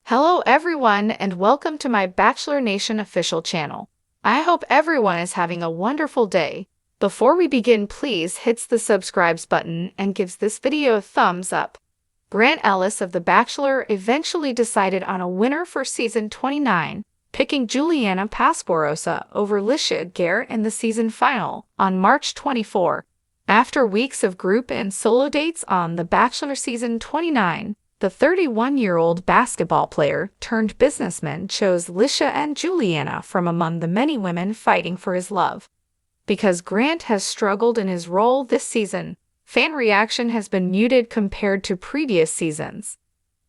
Hello everyone and welcome to my Bachelor Nation official channel. I hope everyone is having a wonderful day. Before we begin, please hit the subscribe button and gives this video a thumbs up. Grant Ellis of The Bachelor eventually decided on a winner for season 29, picking Juliana Pasporosa over Litia Garr in the season final on March 24. After weeks of group and solo dates on The Bachelor season 29, the 31-year-old basketball player turned businessman chose Litia and Juliana from among the many women fighting for his love. Because Grant has struggled in his role this season, fan reaction has been muted compared to previous seasons.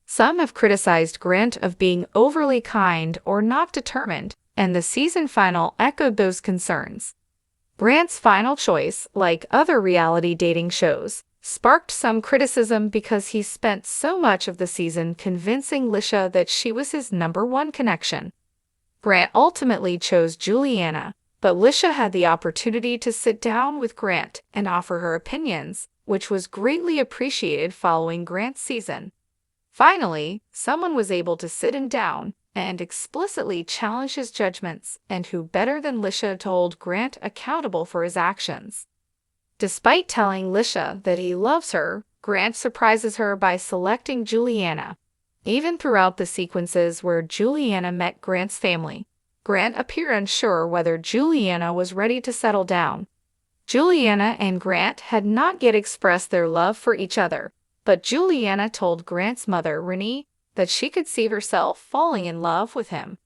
Some have criticized Grant of being overly kind or not determined, and the season final echoed those concerns. Grant's final choice, like other reality dating shows, sparked some criticism because he spent so much of the season convincing Litia that she was his #1 connection. Grant ultimately chose Juliana, but Litia had the opportunity to sit down with Grant and offer her opinions, which was greatly appreciated following Grant's season. Finally, someone was able to sit him down and explicitly challenge his judgments, and who better than Litia to hold Grant accountable for his actions. Despite telling Litia that he loves her, Grant surprises her by selecting Juliana. Even throughout the sequences where Juliana met Grant's family, Grant appeared unsure whether Juliana was ready to settle down. Juliana and Grant had not yet expressed their love for each other, but Juliana told Grant's mother, Renee, that she could see herself falling in love with him.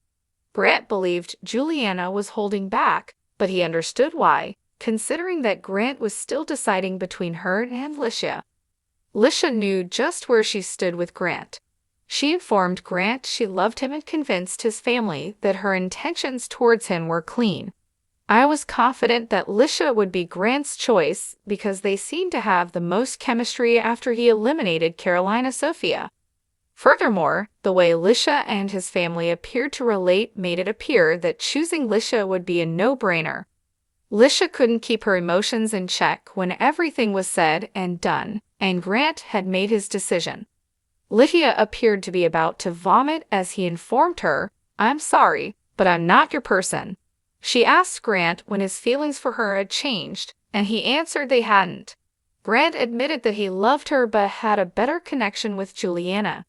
Grant believed Juliana was holding back, but he understood why, considering that Grant was still deciding between her and Litia. Litia knew just where she stood with Grant. She informed Grant she loved him and convinced his family that her intentions towards him were clean. I was confident that Litia would be Grant's choice because they seemed to have the most chemistry after he eliminated Carolina Sofia. Furthermore, the way Litia and his family appeared to relate made it appear that choosing Litia would be a no-brainer. Litia couldn't keep her emotions in check when everything was said and done, and Grant had made his decision. Litia appeared to be about to vomit as he informed her, "I'm sorry, but I'm not your person." She asked Grant when his feelings for her had changed, and he answered they hadn't. Grant admitted that he loved her but had a better connection with Juliana.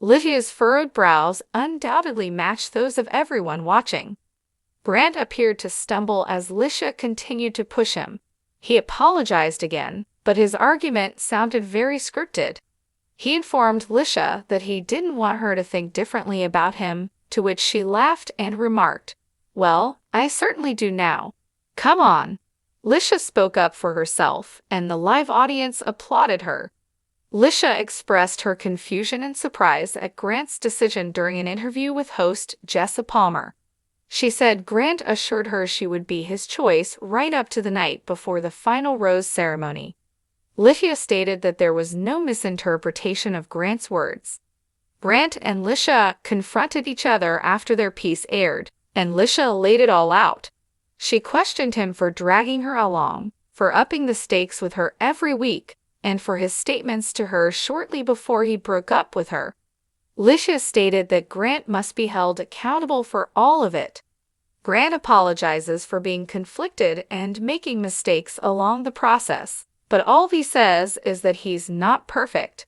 Litia's furrowed brows undoubtedly matched those of everyone watching. Grant appeared to stumble as Litia continued to push him. He apologized again, but his argument sounded very scripted. He informed Litia that he didn't want her to think differently about him, to which she laughed and remarked, "Well, I certainly do now. Come on." Litia spoke up for herself, and the live audience applauded her. Litia expressed her confusion and surprise at Grant's decision during an interview with host Jessa Palmer. She said Grant assured her she would be his choice right up to the night before the final rose ceremony. Litia stated that there was no misinterpretation of Grant's words. Grant and Litia confronted each other after their piece aired, and Litia laid it all out. She questioned him for dragging her along, for upping the stakes with her every week, and for his statements to her shortly before he broke up with her. Litia stated that Grant must be held accountable for all of it. Grant apologizes for being conflicted and making mistakes along the process, but all he says is that he's not perfect.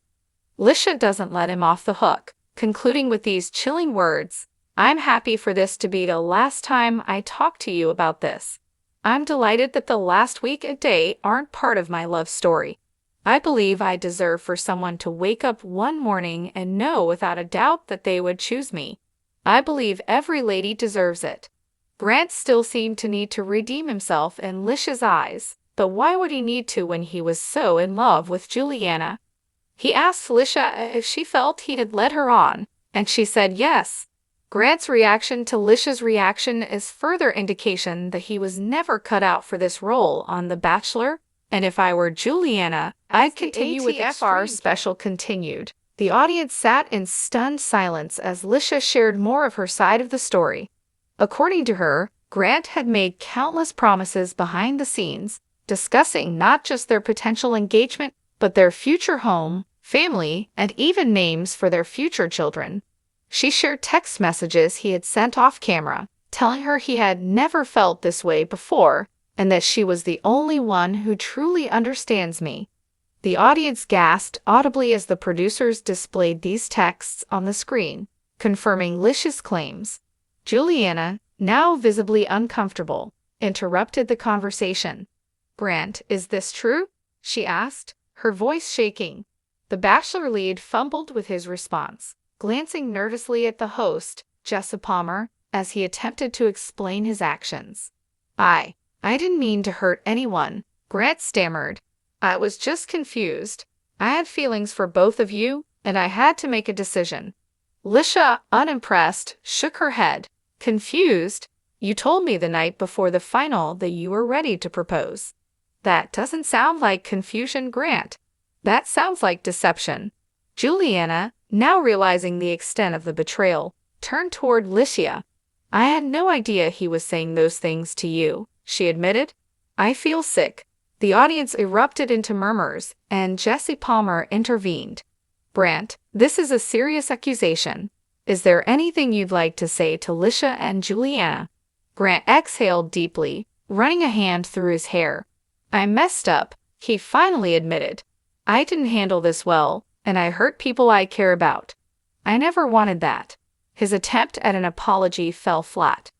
Litia doesn't let him off the hook, concluding with these chilling words, "I'm happy for this to be the last time I talk to you about this. I'm delighted that the last week and day aren't part of my love story. I believe I deserve for someone to wake up one morning and know without a doubt that they would choose me. I believe every lady deserves it." Grant still seemed to need to redeem himself in Litia's eyes, but why would he need to when he was so in love with Juliana? He asked Litia if she felt he had led her on, and she said yes. Grant's reaction to Litia's reaction is further indication that he was never cut out for this role on The Bachelor. And if I were Juliana, I'd continue with ATFR special continued. The audience sat in stunned silence as Litia shared more of her side of the story. According to her, Grant had made countless promises behind the scenes, discussing not just their potential engagement, but their future home, family, and even names for their future children. She shared text messages he had sent off camera, telling her he had never felt this way before and that she was the only one who truly understands me. The audience gasped audibly as the producers displayed these texts on the screen, confirming Litia's claims. Juliana, now visibly uncomfortable, interrupted the conversation. "Grant, is this true?" she asked, her voice shaking. The Bachelor lead fumbled with his response, glancing nervously at the host, Jesse Palmer, as he attempted to explain his actions. I didn't mean to hurt anyone," Grant stammered. "I was just confused. I had feelings for both of you, and I had to make a decision." Litia, unimpressed, shook her head. "Confused? You told me the night before the final that you were ready to propose." "That doesn't sound like confusion, Grant. That sounds like deception." Juliana, now realizing the extent of the betrayal, turned toward Litia. "I had no idea he was saying those things to you," she admitted. "I feel sick." The audience erupted into murmurs, and Jesse Palmer intervened. "Grant, this is a serious accusation. Is there anything you'd like to say to Litia and Juliana?" Grant exhaled deeply, running a hand through his hair. "I messed up," he finally admitted. "I didn't handle this well, and I hurt people I care about. I never wanted that." His attempt at an apology fell flat.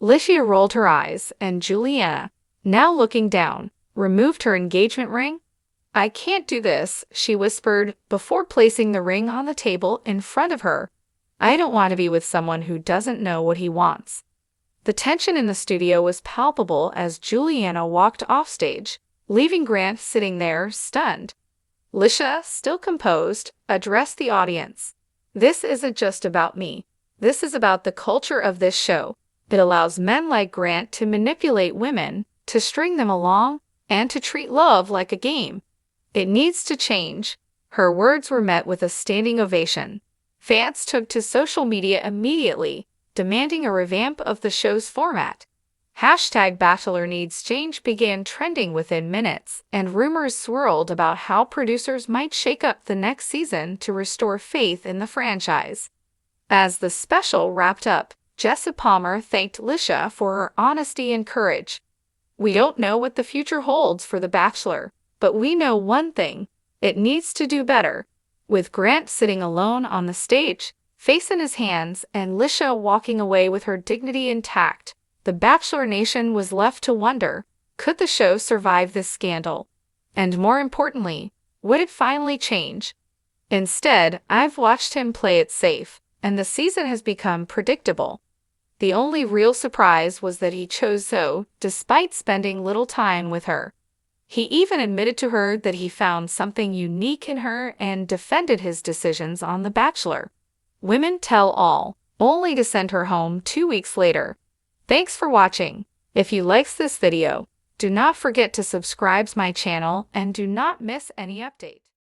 Litia rolled her eyes, and Juliana, now looking down, removed her engagement ring. "I can't do this," she whispered before placing the ring on the table in front of her. "I don't want to be with someone who doesn't know what he wants." The tension in the studio was palpable as Juliana walked offstage, leaving Grant sitting there, stunned. Litia, still composed, addressed the audience. "This isn't just about me. This is about the culture of this show. It allows men like Grant to manipulate women, to string them along, and to treat love like a game. It needs to change." Her words were met with a standing ovation. Fans took to social media immediately, demanding a revamp of the show's format. #BachelorNeedsChange began trending within minutes, and rumors swirled about how producers might shake up the next season to restore faith in the franchise. As the special wrapped up, Jesse Palmer thanked Litia for her honesty and courage. "We don't know what the future holds for The Bachelor, but we know one thing: it needs to do better." With Grant sitting alone on the stage, face in his hands, and Litia walking away with her dignity intact, the Bachelor Nation was left to wonder, could the show survive this scandal? And more importantly, would it finally change? Instead, I've watched him play it safe, and the season has become predictable. The only real surprise was that he chose Zoe, despite spending little time with her. He even admitted to her that he found something unique in her and defended his decisions on The Bachelor. Women tell all, only to send her home 2 weeks later. Thanks for watching. If you liked this video, do not forget to subscribe to my channel and do not miss any update.